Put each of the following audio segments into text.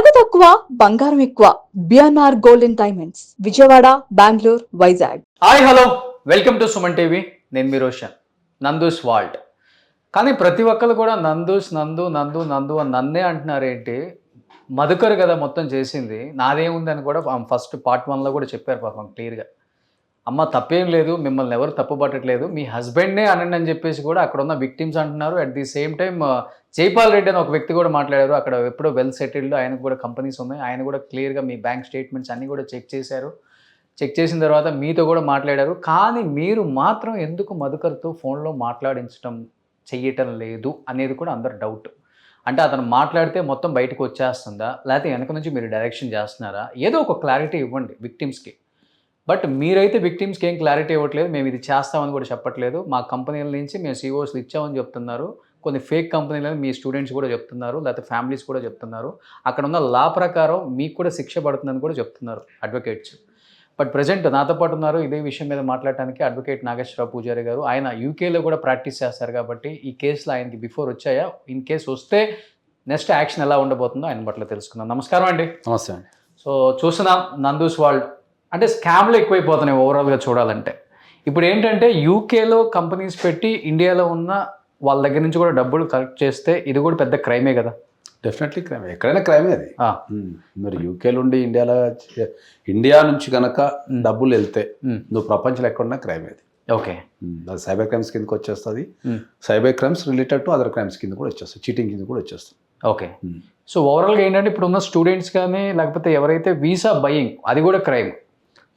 నగదు తక్కువ బంగారం ఎక్కువ. BNR gold and diamonds, Vijayawada, Bengaluru, Vizag. Hi hello, welcome to Suman TV. నేను మీ రోషన్. నందూస్ వాల్ట్. కానీ ప్రతి ఒక్కరు కూడా నందూస్ నందు నందు నందు అని నన్నే అంటున్నారేంటి? మధుకర్ కదా మొత్తం చేసింది, నాదేముందని కూడా ఫస్ట్ పార్ట్ 1లో కూడా చెప్పారు పాపం క్లియర్గా. అమ్మ తప్పేం లేదు, మిమ్మల్ని ఎవరు తప్పుపట్టట్లేదు, మీ హస్బెండ్నే అనండి అని చెప్పేసి కూడా అక్కడ ఉన్న విక్టిమ్స్ అంటున్నారు. At the same time Jaipal Reddy అని ఒక వ్యక్తి కూడా మాట్లాడారు. అక్కడ ఎప్పుడో వెల్ సెటిల్డ్, ఆయనకు కూడా కంపెనీస్ ఉన్నాయి. ఆయన కూడా క్లియర్గా మీ బ్యాంక్ స్టేట్మెంట్స్ అన్నీ కూడా చెక్ చేశారు. చెక్ చేసిన తర్వాత మీతో కూడా మాట్లాడారు. కానీ మీరు మాత్రం ఎందుకు మధుకర్తో ఫోన్లో మాట్లాడించడం చెయ్యటం లేదు అనేది కూడా అందరు డౌట్. అంటే అతను మాట్లాడితే మొత్తం బయటకు వచ్చేస్తుందా, లేకపోతే వెనక నుంచి మీరు డైరెక్షన్ చేస్తున్నారా? ఏదో ఒక క్లారిటీ ఇవ్వండి విక్టిమ్స్కి. బట్ మీరైతే విక్టిమ్స్కి ఏం క్లారిటీ ఇవ్వట్లేదు. మేము ఇది చేస్తామని కూడా చెప్పట్లేదు. మా కంపెనీల నుంచి మేము CEOs ఇచ్చామని చెప్తున్నారు. కొన్ని ఫేక్ కంపెనీలను మీ స్టూడెంట్స్ కూడా చెప్తున్నారు, లేకపోతే ఫ్యామిలీస్ కూడా చెప్తున్నారు. అక్కడ ఉన్న లా ప్రకారం మీకు కూడా శిక్ష పడుతుందని కూడా చెప్తున్నారు అడ్వకేట్స్. బట్ ప్రజెంట్ నాతో పాటు ఉన్నారు ఇదే విషయం మీద మాట్లాడటానికి అడ్వకేట్ నాగేశ్వరరావు పూజారి గారు. ఆయన యూకేలో కూడా ప్రాక్టీస్ చేస్తారు కాబట్టి ఈ కేసులో ఆయనకి బిఫోర్ వచ్చాయా, ఇన్ కేసు వస్తే నెక్స్ట్ యాక్షన్ ఎలా ఉండబోతుందో ఆయన బట్ల తెలుసుకుందాం. నమస్కారం అండి. నమస్తే అండి. సో చూస్తున్నాం నందూస్ వాల్ట్ అంటే స్కామ్లు ఎక్కువైపోతున్నాయి ఓవరాల్గా చూడాలంటే. ఇప్పుడు ఏంటంటే యూకేలో కంపెనీస్ పెట్టి ఇండియాలో ఉన్న వాళ్ళ దగ్గర నుంచి కూడా డబ్బులు కలెక్ట్ చేస్తే ఇది కూడా పెద్ద క్రైమే కదా? డెఫినెట్లీ క్రైమే, ఎక్కడైనా క్రైమే అది. మరి యూకేలో ఉండి ఇండియా నుంచి కనుక డబ్బులు వెళ్తే నువ్వు ప్రపంచంలో ఎక్కడున్నా క్రైమే అది. ఓకే, అది సైబర్ క్రైమ్స్ కిందకి వచ్చేస్తుంది. Cyber crimes related to other crimes కింద కూడా వచ్చేస్తుంది, చీటింగ్ కింద కూడా వచ్చేస్తుంది. ఓకే. సో ఓవరాల్గా ఏంటంటే ఇప్పుడు ఉన్న స్టూడెంట్స్ కానీ లేకపోతే ఎవరైతే వీసా బయింగ్ అది కూడా క్రైమ్.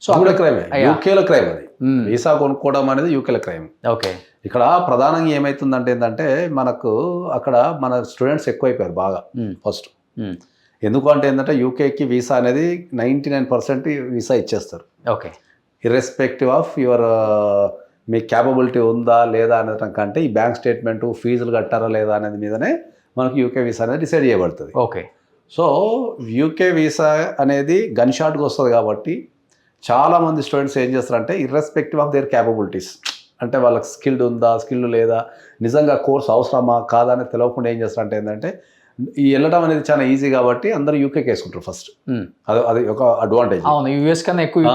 సో కూడా క్రైమే, యూకేలో క్రైమ్ అది. వీసా కొనుక్కోవడం అనేది యూకేలో క్రైమ్. ఓకే. ఇక్కడ ప్రధానంగా ఏమవుతుందంటే ఏంటంటే మనకు అక్కడ మన స్టూడెంట్స్ ఎక్కువైపోయారు బాగా ఫస్ట్. ఎందుకు అంటే ఏంటంటే యూకేకి వీసా అనేది 99% వీసా ఇచ్చేస్తారు. Okay. Irrespective of your me capability ఉందా లేదా అనడం కంటే ఈ బ్యాంక్ స్టేట్మెంటు, ఫీజులు కట్టారా లేదా అనేది మీదనే మనకు యూకే వీసా అనేది డిసైడ్ చేయబడుతుంది. ఓకే. సో యూకే వీసా అనేది గన్ షాట్గా వస్తుంది కాబట్టి చాలామంది స్టూడెంట్స్ ఏం చేస్తారంటే ఇర్రెస్పెక్టివ్ ఆఫ్ దేర్ క్యాపబిలిటీస్, అంటే వాళ్ళకి స్కిల్డ్ ఉందా, స్కిల్ లేదా, నిజంగా కోర్స్ అవసరమా కాదా అనేది తెలియకుండా ఏం చేస్తారంటే ఏంటంటే ఈ వెళ్ళడం అనేది చాలా ఈజీ కాబట్టి అందరూ యూకేకి వేసుకుంటారు ఫస్ట్. అది ఒక అడ్వాంటేజ్. యూఎస్ కన్నా ఎక్కువ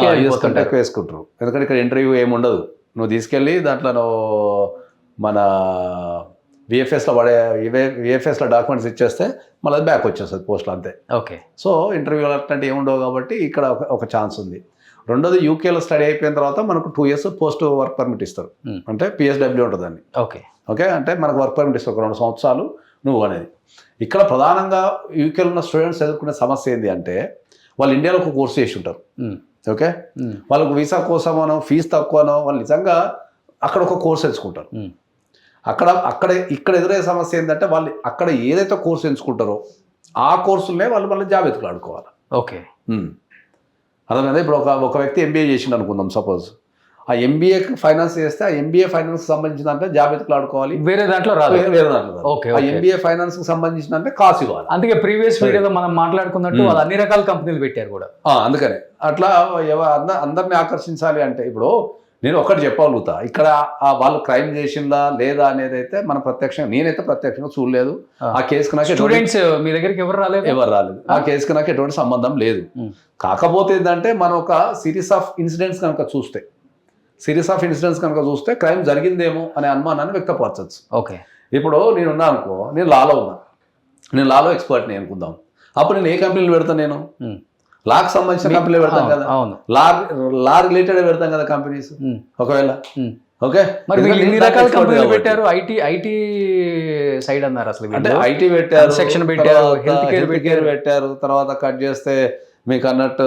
ఎక్కువ వేసుకుంటారు. ఎందుకంటే ఇక్కడ ఇంటర్వ్యూ ఏమి ఉండదు, నువ్వు తీసుకెళ్ళి దాంట్లో నువ్వు మన విఎఫ్ఎస్లో డాక్యుమెంట్స్ ఇచ్చేస్తే మళ్ళీ అది బ్యాక్ వచ్చేస్తుంది పోస్ట్లో, అంతే. ఓకే. సో ఇంటర్వ్యూ అట్లాంటి ఏముండవు కాబట్టి ఇక్కడ ఒక ఛాన్స్ ఉంది. రెండోది యూకేలో స్టడీ అయిపోయిన తర్వాత మనకు 2 years పోస్ట్ వర్క్ పర్మిట్ ఇస్తారు, అంటే PSW ఉంటుంది దాన్ని. ఓకే. ఓకే, అంటే మనకు వర్క్ పర్మిట్ ఇస్తారు 2 సంవత్సరాలు నువ్వు అనేది. ఇక్కడ ప్రధానంగా యూకేలో ఉన్న స్టూడెంట్స్ ఎదుర్కొనే సమస్య ఏంటి అంటే వాళ్ళు ఇండియాలో ఒక కోర్సు చేసి ఉంటారు. ఓకే, వాళ్ళకు వీసా కోసమనో ఫీజు తక్కువనో వాళ్ళు నిజంగా అక్కడ ఒక కోర్సు ఎంచుకుంటారు. ఇక్కడ ఎదురయ్యే సమస్య ఏంటంటే వాళ్ళు అక్కడ ఏదైతే కోర్సు ఎంచుకుంటారో ఆ కోర్సులనే వాళ్ళు మళ్ళీ జాబ్ ఎత్తులాడుకోవాలి. ఓకే. అర్థమైందా? ఇప్పుడు ఒక వ్యక్తి MBA చేసిండు అనుకుందాం సపోజ్, ఆ MBAకి ఫైనాన్స్ చేస్తే ఆ MBA ఫైనాన్స్ సంబంధించిన అంటే జాబ్ ఎత్తులాడుకోవాలి, వేరే దాంట్లో రాదు. ఆ MBA ఫైనాన్స్ కి సంబంధించిన అంటే కాసు ఇవ్వాలి. అందుకే ప్రీవియస్ వీడియోలో మనం మాట్లాడుకున్నట్టు వాళ్ళు అన్ని రకాల కంపెనీలు పెట్టారు కూడా. అందుకనే అట్లా అందరిని ఆకర్షించాలి అంటే ఇప్పుడు నేను ఒకటి చెప్పగలుగుతా, ఇక్కడ వాళ్ళు క్రైమ్ చేసిందా లేదా అనేది అయితే మనం నేనైతే ప్రత్యక్షంగా చూడలేదు. ఆ కేసుకి నాకు స్టూడెంట్స్ మీ దగ్గరికి ఎవరు రాలేదు. ఆ కేసుకి నాకు ఎటువంటి సంబంధం లేదు. కాకపోతే ఏంటంటే మనం ఒక సిరీస్ ఆఫ్ ఇన్సిడెంట్స్ కనుక చూస్తే క్రైమ్ జరిగిందేమో అనే అనుమానాన్ని వ్యక్తపరచచ్చు. ఓకే. ఇప్పుడు నేనున్నా అనుకో, నేను లాలో ఎక్స్పర్ట్ని అనుకుందాం, అప్పుడు నేను ఏ కంపెనీలు పెడతాను? నేను లాకి సంబంధించిన కంపెనీలు పెడతాం కదా, లా రిలేటెడ్ పెడతాం కదా కంపెనీస్ ఒకవేళ. ఓకే, మరి ఎన్ని రకాల కంపెనీలు పెట్టారు? ఐటీ సైడ్ అన్నారు అసలు, అంటే ఐటీ పెట్టారు, సెక్షన్ పెట్టారు, హెల్త్ కేర్ పెట్టారు, తర్వాత కట్ చేస్తే మీకు అన్నట్టు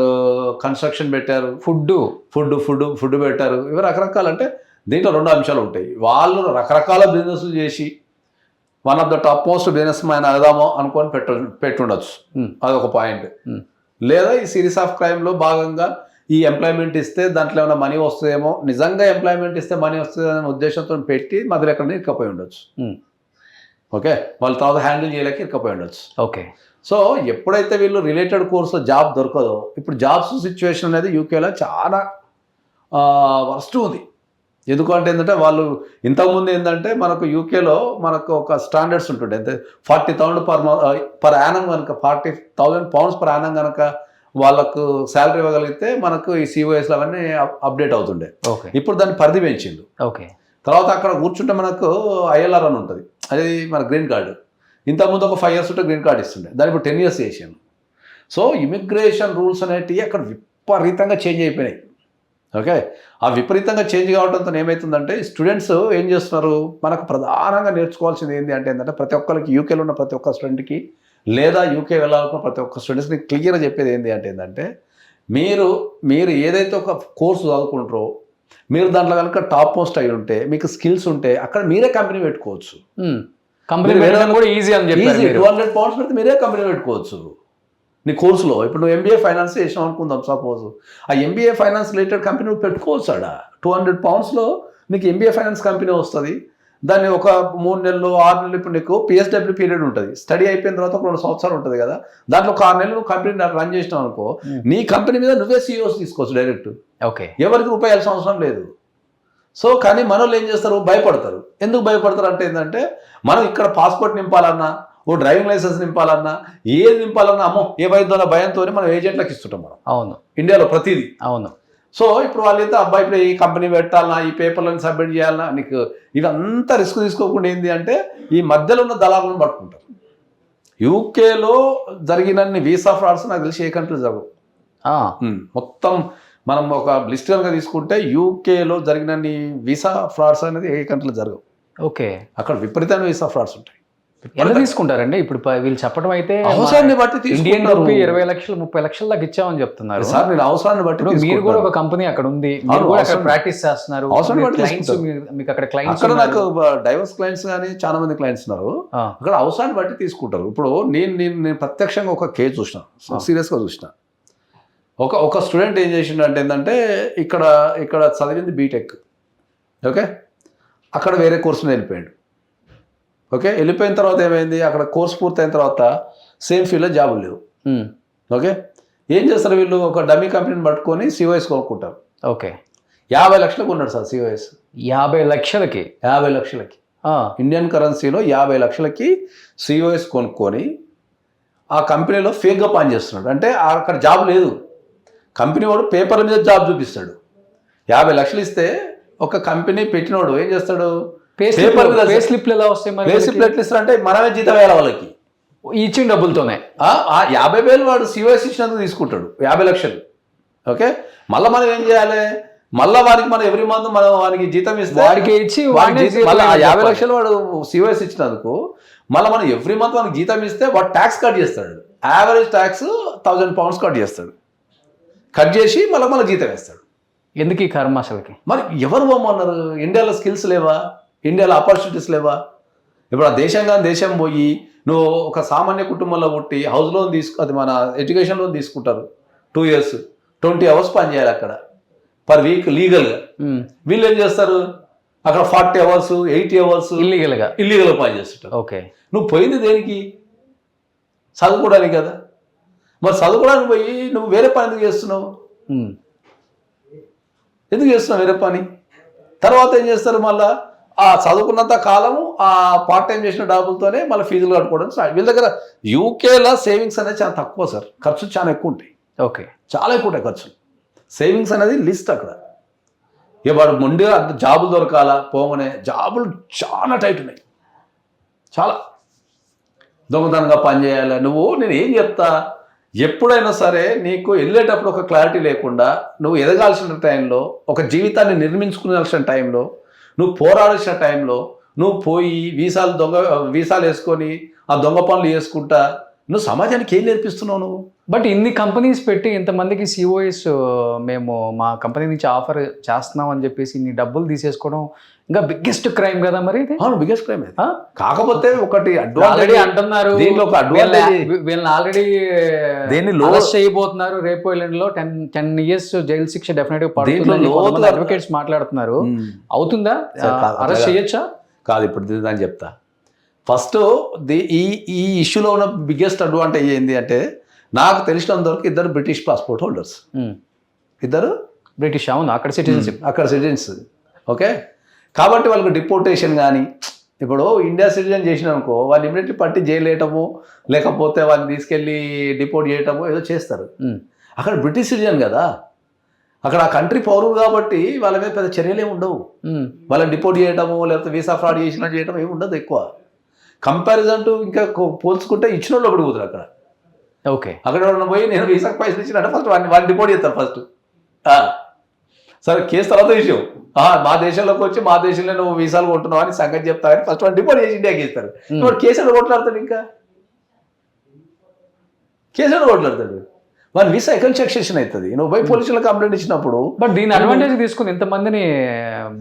కన్స్ట్రక్షన్ పెట్టారు, ఫుడ్ పెట్టారు. ఇవి రకరకాలు. అంటే దీంట్లో 2 అంశాలు ఉంటాయి. వాళ్ళు రకరకాల బిజినెస్లు చేసి one of the top most business man అవుదామో అనుకొని పెట్టుండొచ్చు, అదొక పాయింట్. లేదా ఈ సిరీస్ ఆఫ్ క్రైమ్లో భాగంగా ఈ ఎంప్లాయ్మెంట్ ఇస్తే దాంట్లో ఏమైనా మనీ వస్తుందేమో, నిజంగా ఎంప్లాయ్మెంట్ ఇస్తే మనీ వస్తుందనే ఉద్దేశంతో పెట్టి మధ్యలో ఎక్కడ ఇరుక్కపోయి ఉండొచ్చు. ఓకే, వాళ్ళ తర్వాత హ్యాండిల్ చేయలేక ఇరుక్కపోయి ఉండొచ్చు. ఓకే. సో ఎప్పుడైతే వీళ్ళు రిలేటెడ్ కోర్సులో జాబ్ దొరకదో, ఇప్పుడు జాబ్స్ సిచ్యువేషన్ అనేది యూకేలో చాలా వరస్ట్ ఉంది. ఎందుకంటే ఏంటంటే వాళ్ళు ఇంతకుముందు ఏంటంటే మనకు యూకేలో మనకు ఒక స్టాండర్డ్స్ ఉంటుండే అంటే 40,000 పర్ యానం కనుక 40,000 pounds పర్ యానం కనుక వాళ్ళకు శాలరీ ఇవ్వగలిగితే మనకు ఈ సిఓఎస్లు అవన్నీ అప్డేట్ అవుతుండే. ఓకే. ఇప్పుడు దాన్ని పరిధి పెంచిండు. ఓకే. తర్వాత అక్కడ కూర్చుంటే మనకు ఐఎల్ఆర్ అని ఉంటుంది, అది మన గ్రీన్ కార్డు. ఇంతకుముందు ఒక 5 years ఉంటే గ్రీన్ కార్డు ఇస్తుండే, దాన్ని ఇప్పుడు 10 years చేసాను. సో ఇమిగ్రేషన్ రూల్స్ అనేటివి అక్కడ విపరీతంగా చేంజ్ అయిపోయినాయి. ఓకే, ఆ విపరీతంగా చేంజ్ కావడంతో ఏమవుతుందంటే స్టూడెంట్స్ ఏం చేస్తున్నారు, మనకు ప్రధానంగా నేర్చుకోవాల్సింది ఏంటంటే ప్రతి ఒక్కరికి యూకేలో ఉన్న ప్రతి ఒక్క స్టూడెంట్కి లేదా యూకే వెళ్ళాలనుకున్న ప్రతి ఒక్క స్టూడెంట్స్ని క్లియర్గా చెప్పేది ఏంటంటే మీరు ఏదైతే ఒక కోర్సు చదువుకుంటారో మీరు దాంట్లో కనుక టాప్ మోస్ట్ అయి ఉంటే మీకు స్కిల్స్ ఉంటే అక్కడ మీరే కంపెనీ పెట్టుకోవచ్చు. కంపెనీ కూడా ఈజీ అని చెప్పి 200 pounds పెడితే మీరే కంపెనీ పెట్టుకోవచ్చు నీ కోర్సులో. ఇప్పుడు నువ్వు ఎంబీఏ ఫైనాన్స్ చేసినావు అనుకుందాం సపోజ్, ఆ ఎంబీఏ ఫైనాన్స్ రిలేటెడ్ కంపెనీ నువ్వు పెట్టుకోవచ్చు. ఆడ 200 poundsలో నీకు ఎంబీఏ ఫైనాన్స్ కంపెనీ వస్తుంది. దాన్ని ఒక 3 నెలలు 6 నెలలు, ఇప్పుడు నీకు పిఎస్డబ్ల్యూ పీరియడ్ ఉంటుంది, స్టడీ అయిపోయిన తర్వాత ఒక 2 సంవత్సరాలు ఉంటుంది కదా, దాంట్లో ఒక 6 నెలలు నువ్వు కంపెనీ రన్ చేసినావు అనుకో, నీ కంపెనీ మీద నువ్వే సీఈఓస్ తీసుకోవచ్చు డైరెక్ట్. ఓకే, ఎవరికి రూపాయి వేయాల్సిన అవసరం లేదు. సో కానీ మన వాళ్ళు ఏం చేస్తారు, భయపడతారు. ఎందుకు భయపడతారు అంటే ఏంటంటే మనం ఇక్కడ పాస్పోర్ట్ నింపాలన్నా, ఓ డ్రైవింగ్ లైసెన్స్ నింపాలన్నా, ఏది నింపాలన్నా అమ్మో ఏమైందో భయంతో మనం ఏజెంట్లకు ఇస్తుంటాం మనం. అవును, ఇండియాలో ప్రతిదీ. అవును. సో ఇప్పుడు వాళ్ళైతే అబ్బాయి ఇప్పుడు ఈ కంపెనీ పెట్టాలన్నా, ఈ పేపర్లను సబ్మిట్ చేయాలన్నా, నీకు ఇదంతా రిస్క్ తీసుకోకుండా ఏంది అంటే ఈ మధ్యలో ఉన్న దళాలను పట్టుకుంటారు. యూకేలో జరిగినన్ని వీసా ఫ్రాడ్స్ నాకు తెలిసి ఏ కంట్రీ జరగవు. మొత్తం మనం ఒక లిస్ట్ కనుక తీసుకుంటే యూకేలో జరిగినన్ని వీసా ఫ్రాడ్స్ అనేది ఏ కంట్రీలో జరగవు. ఓకే, అక్కడ విపరీతమైన వీసా ఫ్రాడ్స్ ఉంటాయి. ఎలా తీసుకుంటారండి ఇప్పుడు వీళ్ళు చెప్పడం అయితే అవసరాన్ని బట్టి ఇండియన్ రూపీ 20 లక్షలు 30 లక్షల దాకా ఇచ్చామని చెప్తున్నారు సార్. నేను అవసరాన్ని బట్టి మీరు కూడా ఒక కంపెనీ అక్కడ ఉంది, మీరు కూడా అక్కడ ప్రాక్టీస్ చేస్తున్నారు, మీకు అక్కడ క్లయింట్స్ అక్కడ నాకు డైవర్స్ క్లయింట్స్ కానీ చాలా మంది క్లయింట్స్ ఉన్నారు. అక్కడ అవసరాన్ని బట్టి తీసుకుంటారు. ఇప్పుడు నేను ప్రత్యక్షంగా ఒక కేసు చూసిన, సీరియస్గా చూసిన. ఒక స్టూడెంట్ ఏం చేసిండు అంటే ఏంటంటే ఇక్కడ చదివింది బీటెక్. ఓకే, అక్కడ వేరే కోర్సు వెళ్ళిపోయాడు. ఓకే, వెళ్ళిపోయిన తర్వాత ఏమైంది, అక్కడ కోర్స్ పూర్తయిన తర్వాత సేమ్ ఫీల్డ్లో జాబులు లేవు. ఓకే, ఏం చేస్తారు వీళ్ళు, ఒక డమ్మీ కంపెనీని పట్టుకొని సిఓఎస్ కొనుక్కుంటారు. ఓకే, 50 లక్షలకు ఉన్నాడు సార్ సిఓఎస్. 50 లక్షలకి 50 లక్షలకి ఇండియన్ కరెన్సీలో 50 లక్షలకి సిఓఎస్ కొనుక్కొని ఆ కంపెనీలో ఫేక్గా పనిచేస్తున్నాడు. అంటే అక్కడ జాబ్ లేదు, కంపెనీ వాడు పేపర్ల మీద జాబ్ చూపిస్తాడు. 50 లక్షలు ఇస్తే ఒక కంపెనీ పెట్టినోడు ఏం చేస్తాడు, పేపర్ మీద పే స్లిప్లు ఎలా వస్తాయి, పే స్లిప్లు ఎట్లా ఇస్తారు అంటే మనమే జీతం వేయాలి వాళ్ళకి ఇచ్చిన డబ్బులతోనే. 50,000 వాడు సిఓఎస్ ఇచ్చినందుకు తీసుకుంటాడు 50 లక్షలు. ఓకే, మళ్ళీ మనం ఏం చేయాలి, మళ్ళీ వారికి మనం ఎవ్రీ మంత్ మనం వానికి జీతం ఇస్తే వాడికి ఇచ్చి మళ్ళీ 50 లక్షలు వాడు సిఓఎస్ ఇచ్చినందుకు మళ్ళీ మనం ఎవ్రీ మంత్ మనకి జీతం ఇస్తే వాడు ట్యాక్స్ కట్ చేస్తాడు. యావరేజ్ ట్యాక్స్ 1000 pounds కట్ చేస్తాడు. కట్ చేసి మళ్ళీ జీతం వేస్తాడు. ఎందుకు ఈ కర్మ అసలుకి? మరి ఎవరు పోమన్నారు? ఇండియాలో స్కిల్స్ లేవా, ఇండియాలో ఆపర్చునిటీస్ లేవా? ఇప్పుడు ఆ దేశం పోయి నువ్వు ఒక సామాన్య కుటుంబంలో పుట్టి హౌస్ లోన్ అది మన ఎడ్యుకేషన్ లోన్ తీసుకుంటారు 2 years, 20 hours పని చేయాలి అక్కడ పర్ వీక్ లీగల్గా. వీళ్ళు ఏం చేస్తారు, అక్కడ 40 hours 80 hours ఇల్లీగల్గా పని చేస్తుంటారు. ఓకే, నువ్వు పోయింది దేనికి? చదువుకోవడానికి కదా. మరి చదువుకోవడానికి పోయి నువ్వు వేరే పని ఎందుకు చేస్తున్నావు? ఎందుకు చేస్తున్నావు వేరే పని? తర్వాత ఏం చేస్తారు, మళ్ళీ ఆ చదువుకున్నంత కాలము ఆ పార్ట్ టైం చేసిన డబ్బులతోనే మళ్ళీ ఫీజులు కట్టుకోవడం స్టార్ట్. వీళ్ళ దగ్గర యూకేలో సేవింగ్స్ అనేది చాలా తక్కువ సార్, ఖర్చు చాలా ఎక్కువ ఉంటాయి. ఓకే, చాలా ఎక్కువ ఉంటాయి ఖర్చులు. సేవింగ్స్ అనేది లిస్ట్ అక్కడ. ఇక వాడు ముందుగా జాబులు దొరకాలా, పోగానే జాబులు చాలా టైట్ ఉన్నాయి, చాలా దొంగతనంగా పనిచేయాలి. నేను ఏం చెప్తా, ఎప్పుడైనా సరే నీకు వెళ్ళేటప్పుడు ఒక క్లారిటీ లేకుండా నువ్వు ఎదగాల్సిన టైంలో, ఒక జీవితాన్ని నిర్మించుకునాల్సిన టైంలో, నువ్వు పోరాడాల్సిన టైంలో నువ్వు పోయి వీసాలు వేసుకొని ఆ దొంగ పనులు చేసుకుంటా నువ్వు సమాజానికి ఏం నేర్పిస్తున్నావు నువ్వు? బట్ ఇన్ని కంపెనీస్ పెట్టి ఇంతమందికి సిఓఎస్ మేము మా కంపెనీ నుంచి ఆఫర్ చేస్తున్నాం అని చెప్పేసి ఇన్ని డబ్బులు తీసేసుకోవడం ఇంకా బిగ్గెస్ట్ క్రైమ్ కదా మరి ఇది? అవును, బిగ్గెస్ట్ క్రైమ్. కాకపోతే ఒకటి ఆల్రెడీ అంటున్నారు, దీంట్లో ఒక అడ్వాంటేజ్, వీళ్ళని ఆల్రెడీ అరెస్ట్ చేయబోతున్నారు రేపు ఎల్లుండిలో 10 years జైలు శిక్ష డెఫినెట్ గా పడుతుంది. అడ్వకేట్స్ మాట్లాడుతున్నారు, అవుతుందా? అరెస్ట్ చేయొచ్చా? కాదు, ఇప్పుడు దాన్ని చెప్తా. ఫస్ట్ ఈ ఇష్యూలో ఉన్న బిగ్గెస్ట్ అడ్వాంటేజ్ ఏంటి అంటే, నాకు తెలిసినంతవరకు 2 బ్రిటిష్ పాస్పోర్ట్ హోల్డర్స్. 2 బ్రిటిష్, అవును, అక్కడ సిటిజన్షిప్, అక్కడ సిటిజన్స్. ఓకే, కాబట్టి వాళ్ళకి డిపోర్టేషన్ కానీ, ఇప్పుడు ఇండియా సిటిజన్ చేసిన అనుకో వాళ్ళు ఇమీడియట్లీ పట్టి జైలు వేయటము, లేకపోతే వాళ్ళని తీసుకెళ్ళి డిపోర్ట్ చేయటము ఏదో చేస్తారు. అక్కడ బ్రిటిష్ సిటిజన్ కదా, అక్కడ ఆ కంట్రీ పౌరులు కాబట్టి వాళ్ళ మీద పెద్ద చర్యలు ఏమి ఉండవు. వాళ్ళని డిపోర్ట్ చేయటము లేకపోతే వీసా ఫ్రాడ్ చేసినట్టు చేయడం ఏమి ఉండదు ఎక్కువ. కంపారిజన్ టు ఇంకా పోల్చుకుంటే ఇచ్చిన వాళ్ళు ఒకటి కుదరు అక్కడ. ఓకే, అక్కడ ఎవరైనా పోయి నేను వీసాకు పైసలు ఇచ్చినట్టు ఫస్ట్ వాళ్ళు డిపోర్ట్ చేస్తారు ఫస్ట్. సరే కేసు తర్వాత విషయం, మా దేశంలోకి వచ్చి మా దేశంలో నువ్వు వీసాలు కొంటున్నావు అని సంగతి చెప్తావని ఫస్ట్ వాళ్ళు డిపోర్ట్ చేసి ఇండియాకి ఇస్తారు. ఇప్పుడు కేసు ఎక్కడ కొట్లాడతాడు, ఇంకా కేసు ఎక్కడ కొట్లాడతాడు, వాళ్ళ వీసా ఎక్కడ సెక్షన్ అవుతుంది. నువ్వు పోయి పోలీసులు కంప్లైంట్ ఇచ్చినప్పుడు. బట్ దీని అడ్వాంటేజ్ తీసుకుని ఇంతమందిని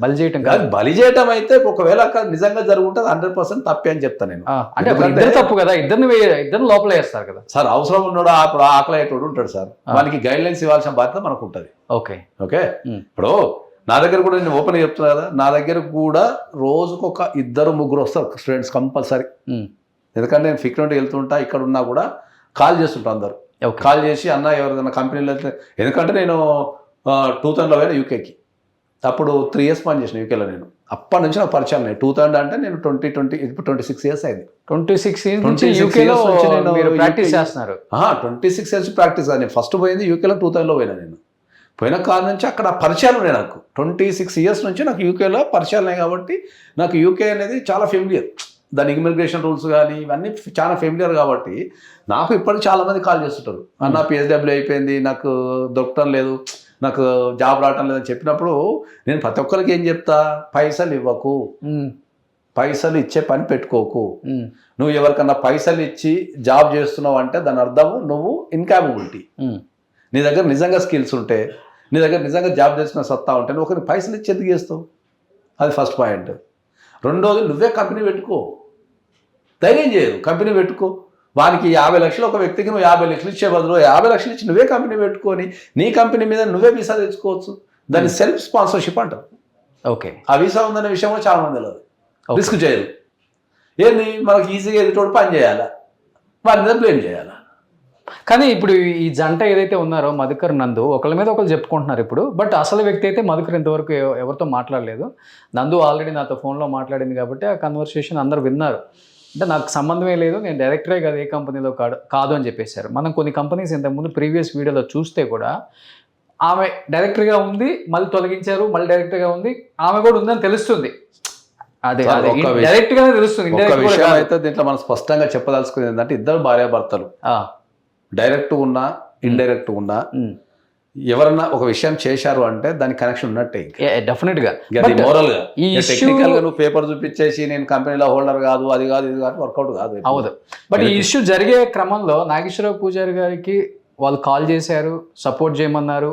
బలి చేయటం కాదు. బలి చేయటం అయితే ఒకవేళ అక్కడ నిజంగా జరుగుతుంది 100% తప్పే అని చెప్తాను నేను. అంటే ఇద్దరు తప్పు కదా, ఇద్దరు లోపల వేస్తారు కదా సార్. అవసరం ఉన్నాడు అప్పుడు ఆకలి అయ్యేటోడు ఉంటాడు సార్, వానికి గైడ్ లైన్స్ ఇవ్వాల్సిన బాధ్యత మనకు ఉంటుంది. ఓకే ఓకే, ఇప్పుడు నా దగ్గర కూడా నేను ఓపెన్ చెప్తున్నా కదా, నా దగ్గర కూడా రోజుకు ఒక 2-3 వస్తారు స్టూడెంట్స్ కంపల్సరీ. ఎందుకంటే నేను ఫిక్రెంట్ వెళ్తుంటా, ఇక్కడ ఉన్నా కూడా కాల్ చేస్తుంటా అందరు. కాల్ చేసి అన్న ఎవరిదైనా కంపెనీలో, ఎందుకంటే నేను 2000లో పోయినా యూకేకి. అప్పుడు 3 years పని చేసిన యూకేలో నేను. అప్పటి నుంచి నాకు పరిచయం లేదు. 2000 అంటే నేను 26 years అయింది. 26 years నుంచి యూకేలో మీరు ప్రాక్టీస్ చేస్తున్నారు? 26 years ప్రాక్టీస్ కాదు. నేను ఫస్ట్ పోయింది యూకేలో 2000లో పోయినా. నేను పోయిన కాలం నుంచి అక్కడ పరిచయాలు ఉన్నాయి నాకు. 26 years నుంచి నాకు యూకేలో పరిచయాలు ఉన్నాయి కాబట్టి నాకు యూకే అనేది చాలా ఫెమిలియర్. దాని ఇమిగ్రేషన్ రూల్స్ కానీ ఇవన్నీ చాలా ఫెమిలియర్ కాబట్టి నాకు ఇప్పటికి చాలామంది కాల్ చేస్తుంటారు, అన్న పిహెచ్డబ్ల్యూ అయిపోయింది, నాకు దొరకటం లేదు, నాకు జాబ్ రావటం లేదని చెప్పినప్పుడు నేను ప్రతి ఒక్కరికి ఏం చెప్తా, పైసలు ఇవ్వకు, పైసలు ఇచ్చే పని పెట్టుకోకు. నువ్వు ఎవరికన్నా పైసలు ఇచ్చి జాబ్ చేస్తున్నావు అంటే దాని అర్థము నువ్వు ఇన్కాపబిలిటీ. నీ దగ్గర నిజంగా స్కిల్స్ ఉంటే, నీ దగ్గర నిజంగా జాబ్ చేసిన సత్తా ఉంటే నువ్వు ఒకరికి పైసలు ఇచ్చి ఎందుకు చేస్తావు? అది ఫస్ట్ పాయింట్. రెండోది, నువ్వే కంపెనీ పెట్టుకో, ధైర్యం చేయరు, కంపెనీ పెట్టుకో. వానికి 50 లక్షలు ఒక వ్యక్తికి నువ్వు 50 లక్షలు ఇచ్చే బదులు 50 లక్షలు ఇచ్చి నువ్వే కంపెనీ పెట్టుకొని నీ కంపెనీ మీద నువ్వే వీసా తెచ్చుకోవచ్చు. దాన్ని సెల్ఫ్ స్పాన్సర్షిప్ అంటారు. ఓకే, ఆ వీసా ఉందనే విషయం కూడా చాలా మంది తెలియదు, రిస్క్ చేయరు. ఏంది మనకి ఈజీగా ఎదుటోడు పని చేయాలా, వారి మీద బ్లేమ్ చేయాలా. కానీ ఇప్పుడు ఈ జంట ఏదైతే ఉన్నారో మధుకర్ నందు ఒకళ్ళ మీద ఒకళ్ళు చెప్పుకుంటున్నారు ఇప్పుడు. బట్ అసలు వ్యక్తి అయితే మధుకర్ ఇంతవరకు ఎవరితో మాట్లాడలేదు. నందు ఆల్రెడీ నాతో ఫోన్లో మాట్లాడింది కాబట్టి ఆ కన్వర్సేషన్ అందరు విన్నారు. అంటే నాకు సంబంధమే లేదు, నేను డైరెక్టరే కాదు, ఏ కంపెనీలో కాదు అని చెప్పేశారు. మనం కొన్ని కంపెనీస్ ఇంతకుముందు ప్రీవియస్ వీడియోలో చూస్తే కూడా ఆమె డైరెక్టర్గా ఉంది, మళ్ళీ తొలగించారు, మళ్ళీ డైరెక్టర్గా ఉంది, ఆమె కూడా ఉందని తెలుస్తుంది. అదే డైరెక్ట్ గానే తెలుస్తుంది. అయితే దీంట్లో మనం స్పష్టంగా చెప్పదలుచుకుంది ఏంటంటే, ఇద్దరు భార్యాభర్తలు డైరెక్ట్ ఉన్నా ఇండైరెక్ట్ ఉన్నా ఎవరన్నా ఒక విషయం చేశారు అంటే దానికి కనెక్షన్ ఉన్నట్టే. డెఫినెట్గా మోరల్ గా, టెక్నికల్ గా నువ్వు పేపర్ చూపించేసి నేను కంపెనీలో హోల్డర్ కాదు, అది కాదు, ఇది కాదు, వర్కౌట్ కాదు. అవును, బట్ ఈ ఇష్యూ జరిగే క్రమంలో నాగేశ్వరరావు పూజారి గారికి వాళ్ళు కాల్ చేశారు, సపోర్ట్ చేయమన్నారు.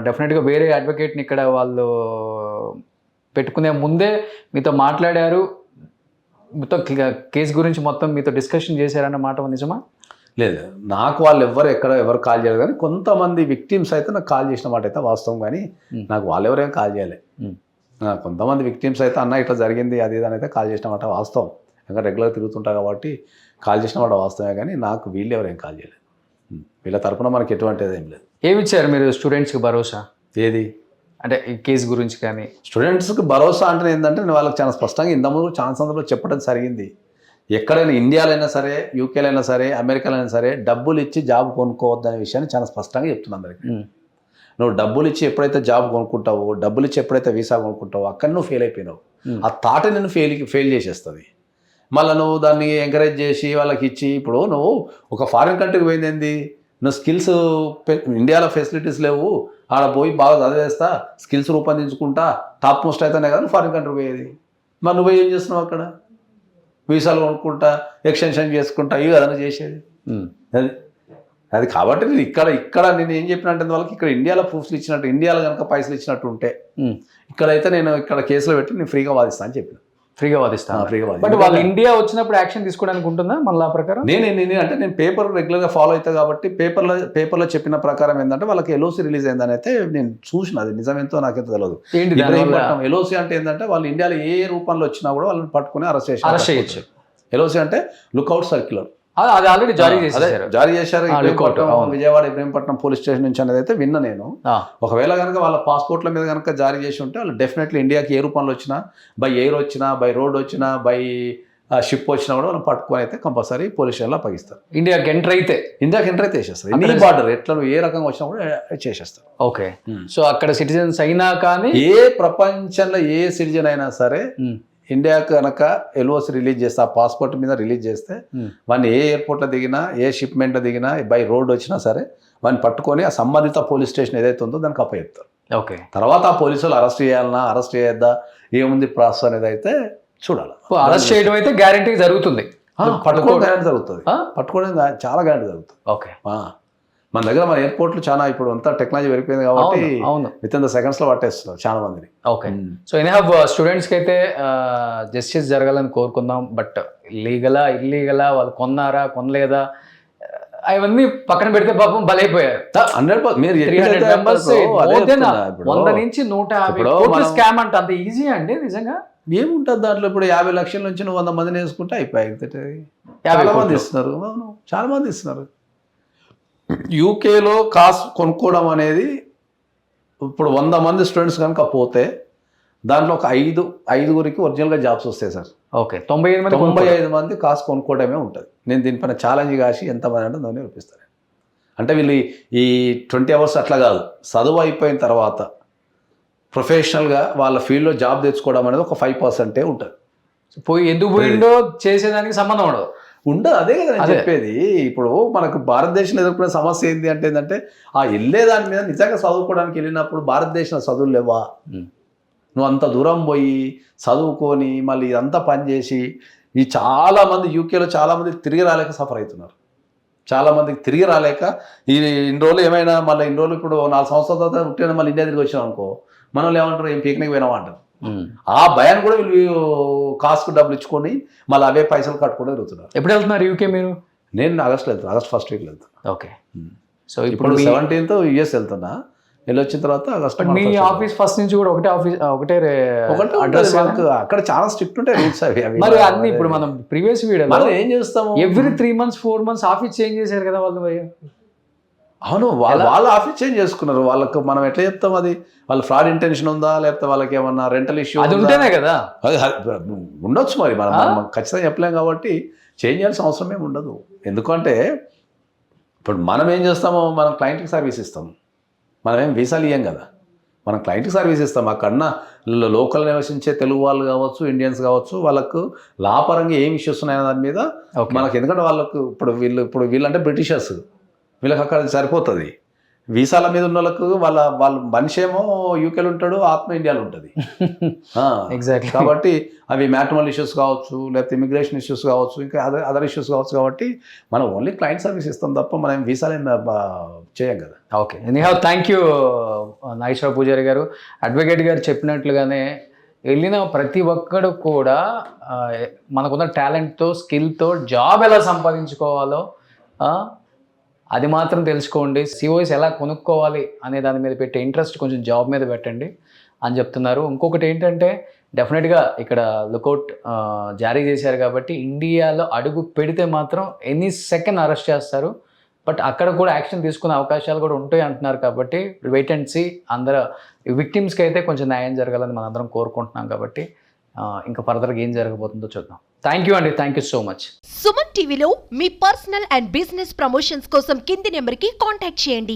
డెఫినెట్గా వేరే అడ్వకేట్ని ఇక్కడ వాళ్ళు పెట్టుకునే ముందే మీతో మాట్లాడారు, మీతో కేసు గురించి మొత్తం మీతో డిస్కషన్ చేశారన్న మాట నిజమా? లేదు, నాకు వాళ్ళు ఎవరు కాల్ చేయలేదు, కానీ కొంతమంది విక్టిమ్స్ అయితే నాకు కాల్ చేసిన మాట అయితే వాస్తవం. కానీ నాకు వాళ్ళు ఎవరేం కాల్ చేయలే. కొంతమంది విక్టిమ్స్ అయితే అన్న ఇట్లా జరిగింది అది ఇది అని అయితే కాల్ చేసిన మాట వాస్తవం. ఇంకా రెగ్యులర్ తిరుగుతుంటా కాబట్టి కాల్ చేసిన మాట వాస్తవమే. కానీ నాకు వీళ్ళు ఎవరేం కాల్ చేయలేదు. వీళ్ళ తరపున మనకి ఎటువంటిది ఏం లేదు. ఏమి ఇచ్చారు మీరు స్టూడెంట్స్కి భరోసా? ఏది అంటే ఈ కేసు గురించి కానీ స్టూడెంట్స్కి భరోసా అంటే ఏంటంటే, నేను వాళ్ళకి చాలా స్పష్టంగా ఇంతకుముందు చాలా సందర్భంలో చెప్పడం జరిగింది. ఎక్కడైనా ఇండియాలో అయినా సరే, యూకేలో అయినా సరే, అమెరికాలో అయినా సరే డబ్బులు ఇచ్చి జాబ్ కొనుక్కోవద్దనే విషయాన్ని చాలా స్పష్టంగా చెప్తున్నాను అందరికీ. నువ్వు డబ్బులు ఇచ్చి ఎప్పుడైతే జాబ్ కొనుక్కుంటావో, డబ్బులు ఇచ్చి ఎప్పుడైతే వీసా కొనుక్కుంటావో అక్కడ నువ్వు ఫెయిల్ అయిపోయినావు. ఆ థాట్ నేను ఫెయిల్ చేసేస్తుంది. మళ్ళీ నువ్వు దాన్ని ఎంకరేజ్ చేసి వాళ్ళకి ఇచ్చి, ఇప్పుడు నువ్వు ఒక ఫారిన్ కంట్రీకి పోయింది ఏంది, నువ్వు స్కిల్స్ ఇండియాలో ఫెసిలిటీస్ లేవు, ఆడ పోయి బాగా చదివేస్తా, స్కిల్స్ రూపొందించుకుంటా, టాప్ మోస్ట్ అయితేనే కదా ఫారిన్ కంట్రీ పోయేది. మరి నువ్వు ఏం చేస్తున్నావు అక్కడ? వీసాలు కొనుక్కుంటా, ఎక్స్టెన్షన్ చేసుకుంటా, ఇవి కదన్నా చేసేది. అది కాబట్టి నేను ఇక్కడ నేను ఏం చెప్పిన అంటే, వాళ్ళకి ఇక్కడ ఇండియాలో ప్రూఫ్స్ ఇచ్చినట్టు, ఇండియాలో కనుక పైసలు ఇచ్చినట్టు ఉంటే ఇక్కడైతే నేను ఇక్కడ కేసులో పెట్టి నేను ఫ్రీగా వాదిస్తాను అని చెప్పిన. ఫ్రీగా వాదిస్తాను. బట్ వాళ్ళు ఇండియా వచ్చినప్పుడు యాక్షన్ తీసుకోవడానికి ఉంటుందా మళ్ళీ ఆ ప్రకారం? నేను పేపర్ రెగ్యులర్గా ఫాలో అవుతాను కాబట్టి పేపర్లో చెప్పిన ప్రకారం ఏంటంటే వాళ్ళకి ఎల్ఓసి రిలీజ్ అయిందని అయితే నేను చూసిన. అది నిజమేంతో నాకైతే తెలియదు. ఎల్ఓసి అంటే ఏంటంటే, వాళ్ళు ఇండియాలో ఏ రూపంలో వచ్చినా కూడా వాళ్ళని పట్టుకుని అరెస్ట్ చేయొచ్చు. ఎల్ఓసి అంటే లుక్అవుట్ సర్క్యులర్. అది ఆల్రెడీ జారీ అదే చేసేసారు. జారీ చేశారు. lookout, ఇబ్రహీంపట్నం, అవును. విజయవాడ ఇబ్రహీంపట్నం పోలీస్ స్టేషన్ నుంచి అనేది అయితే విన్నా నేను. ఒకవేళ కనుక వాళ్ళ పాస్పోర్ట్ల మీద కనుక జారీ చేసి ఉంటే వాళ్ళు డెఫినెట్లీ ఇండియాకి ఏ రూపంలో వచ్చినా, బై ఎయిర్ వచ్చినా, బై రోడ్ వచ్చినా, బై షిప్ వచ్చినా కూడా వాళ్ళు పట్టుకొని అయితే కంపల్సరీ పోలీస్ స్టేషన్లో అప్పగిస్తారు. ఇండియాకి ఎంటర్ అయితే ఇండియాకి ఎంటర్ అయితే చేసేస్తారు. ఎనీ బార్డర్ ఎట్లా నువ్వు ఏ రకంగా వచ్చినా కూడా చేసేస్తారు. ఓకే. సో అక్కడ సిటిజన్స్ అయినా కానీ ఏ ప్రపంచంలో ఏ సిటిజన్ అయినా సరే ఇండియాకి కనుక ఎల్ఓసి రిలీజ్ చేస్తే, ఆ పాస్పోర్ట్ మీద రిలీజ్ చేస్తే వాడిని ఏ ఎయిర్పోర్ట్లో దిగినా, ఏ షిప్మెంట్లో దిగినా, బై రోడ్ వచ్చినా సరే వాడిని పట్టుకొని ఆ సంబంధిత పోలీస్ స్టేషన్ ఏదైతే ఉందో దానికి అప్పచెప్తారు. ఓకే. తర్వాత ఆ పోలీసులు అరెస్ట్ చేయాలన్నా, అరెస్ట్ చేయొద్దా, ఏముంది ప్రాసెస్ అనేది అయితే చూడాలి. అరెస్ట్ చేయడం అయితే గ్యారంటీ జరుగుతుంది. పట్టుకోవడం గ్యారెంటీ జరుగుతుంది. పట్టుకోవడం చాలా గ్యారెంటీ జరుగుతుంది. ఓకే. మన దగ్గర మన ఎయిర్పోర్ట్లు చాలా ఇప్పుడు అంతా టెక్నాలజీ పెరిగిపోయింది కాబట్టి అవును, విత్ ఇన్ ద సెకండ్స్లో పట్టేస్తున్నారు చాలా మందిని. ఓకే. సో ఎనీహౌ స్టూడెంట్స్కి అయితే జస్టిస్ జరగాలని కోరుకుందాం. బట్ లీగలా ఇల్లీగలా, వాళ్ళు కొన్నారా కొనలేదా అవన్నీ పక్కన పెడితే పాపం బలైపోయారు. 100% మీరు 300 members, more than 100 నుంచి 150 ఇప్పుడు కోట్ల మనం- స్కామ్ అంటే అంత ఈజీ అండి నిజంగా? ఏముంటుంది దాంట్లో? ఇప్పుడు 50 లక్షల నుంచి నువ్వు 100 మందిని వేసుకుంటే అయిపోయాయి. 50 చాలా మంది కోట్లు. ఇస్తున్నారు. అవును, చాలా మంది ఇస్తున్నారు. యూకేలో కాస్ కొనుక్కోవడం అనేది ఇప్పుడు 100 మంది స్టూడెంట్స్ కనుక పోతే దాంట్లో ఒక ఐదుగురికి ఒరిజినల్గా జాబ్స్ వస్తాయి సార్. ఓకే. 95 మంది 95 మంది కాస్ కొనుక్కోవడమే ఉంటుంది. నేను దీనిపైన ఛాలెంజ్ కాసి ఎంతమంది అంటే దాన్ని చూపిస్తాను. అంటే వీళ్ళు ఈ 20 అవర్స్ అట్లా కాదు, చదువు అయిపోయిన తర్వాత ప్రొఫెషనల్గా వాళ్ళ ఫీల్డ్లో జాబ్ తెచ్చుకోవడం అనేది ఒక 5% ఉంటుంది. పోయి ఎందుకు పోయిండో చేసేదానికి సంబంధం ఉండదు. ఉండదు. అదే కదా నేను చెప్పేది. ఇప్పుడు మనకు భారతదేశంలో ఎదుర్కొనే సమస్య ఏంటి అంటే ఏంటంటే ఆ వెళ్ళే దాని మీద నిజంగా చదువుకోవడానికి వెళ్ళినప్పుడు భారతదేశంలో చదువులు లేవా? నువ్వు అంత దూరం పోయి చదువుకొని మళ్ళీ ఇదంతా పనిచేసి ఈ చాలామంది యూకేలో చాలామంది తిరిగి రాలేక సఫర్ అవుతున్నారు. చాలామందికి తిరిగి రాలేక ఇన్ని రోజులు ఏమైనా మళ్ళీ ఇన్ని రోజులు ఇప్పుడు 4 సంవత్సరాల తర్వాత పుట్టిన మళ్ళీ ఇండియా తిరిగి వచ్చినాం అనుకో, మనం ఏమంటారు, ఏం పీక్నిక్ పోయినావా అంటారు. ఆ భయాన్ని కూడా వీళ్ళు కాస్ట్కు డబ్బులు ఇచ్చుకొని మళ్ళీ అవే పైసలు కట్టుకుంటూ తిరుగుతున్నారు. ఎప్పుడు వెళ్తున్నారు యూకే మీరు? నేను ఆగస్ట్లో వెళ్తాను, ఆగస్ట్ 1st వీక్లో వెళ్తాను. ఓకే. సో ఇప్పుడు 17th యూఎస్ వెళ్తున్నా. వెళ్ళి వచ్చిన తర్వాత ఆగస్ట్. మీ ఆఫీస్ ఫస్ట్ నుంచి కూడా ఒకటే అడ్రస్ అక్కడ చాలా స్ట్రిక్ట్ ఉంటాయి రూల్స్ అవి. మరి అన్ని ఇప్పుడు మనం ప్రీవియస్ వీడియో మనం ఏం చేస్తాము, every 3 months 4 months office change చేశారు కదా వాళ్ళు. మరి అవును, వాళ్ళ ఆఫీస్ చేంజ్ చేసుకున్నారు. వాళ్ళకు మనం ఎట్లా చెప్తాం అది? వాళ్ళ ఫ్రాడ్ ఇంటెన్షన్ ఉందా, లేకపోతే వాళ్ళకి ఏమన్నా రెంటల్ ఇష్యూ అది ఉంటేనే కదా. అది ఉండొచ్చు. మరి మనం ఖచ్చితంగా చెప్పలేం కాబట్టి చేంజ్ చేయాల్సిన అవసరం ఏమి ఉండదు. ఎందుకంటే ఇప్పుడు మనం ఏం చేస్తామో, మనం క్లయింట్కి సర్వీస్ ఇస్తాం, మనం ఏం వీసాలు ఇయ్యం కదా. మనం క్లయింట్కి సర్వీస్ ఇస్తాం. అక్కడన్నా లోకల్ నివసించే తెలుగు వాళ్ళు కావచ్చు, ఇండియన్స్ కావచ్చు, వాళ్ళకు లాపరంగా ఏం ఇష్యూస్ ఉన్నాయన్న దాని మీద మనకు. ఎందుకంటే వాళ్ళకు ఇప్పుడు వీళ్ళంటే బ్రిటిషర్స్, వీళ్ళకి అక్కడ సరిపోతుంది. వీసాల మీద ఉన్న వాళ్ళకు వాళ్ళ మనిషి ఏమో యూకేలో ఉంటాడు, ఆత్మ ఇండియాలో ఉంటుంది. ఎగ్జాక్ట్లీ. కాబట్టి అవి మ్యాట్రిమోనల్ ఇష్యూస్ కావచ్చు, లేకపోతే ఇమిగ్రేషన్ ఇష్యూస్ కావచ్చు, ఇంకా అదర్ ఇష్యూస్ కావచ్చు. కాబట్టి మనం ఓన్లీ క్లయింట్ సర్వీస్ ఇస్తాం తప్ప మనం వీసాలు ఏం చేయం కదా. Okay. Anyhow thank you Nageswara పూజారి గారు. అడ్వకేట్ గారు చెప్పినట్లుగానే వెళ్ళిన ప్రతి ఒక్కడు కూడా మనకున్న టాలెంట్తో, స్కిల్తో జాబ్ ఎలా సంపాదించుకోవాలో అది మాత్రం తెలుసుకోండి. సిఓఎస్ ఎలా కొనుక్కోవాలి అనే దాని మీద పెట్టే ఇంట్రెస్ట్ కొంచెం జాబ్ మీద పెట్టండి అని చెప్తున్నారు. ఇంకొకటి ఏంటంటే డెఫినెట్గా ఇక్కడ లుకౌట్ జారీ చేశారు కాబట్టి ఇండియాలో అడుగు పెడితే మాత్రం ఎనీ సెకండ్ అరెస్ట్ చేస్తారు. బట్ అక్కడ కూడా యాక్షన్ తీసుకునే అవకాశాలు కూడా ఉంటాయి అంటున్నారు. కాబట్టి వెయిట్ అండ్ సీ. అందరూ విక్టిమ్స్కి అయితే కొంచెం న్యాయం జరగాలని మనందరం కోరుకుంటున్నాం. కాబట్టి ఇంకా ఫర్దర్గా ఏం జరగబోతుందో చూద్దాం. థ్యాంక్ యూ అండి. Thank you so much. Suman టీవీలో మీ పర్సనల్ అండ్ బిజినెస్ ప్రమోషన్స్ కోసం కింది నెంబర్కి కాంటాక్ట్ చేయండి.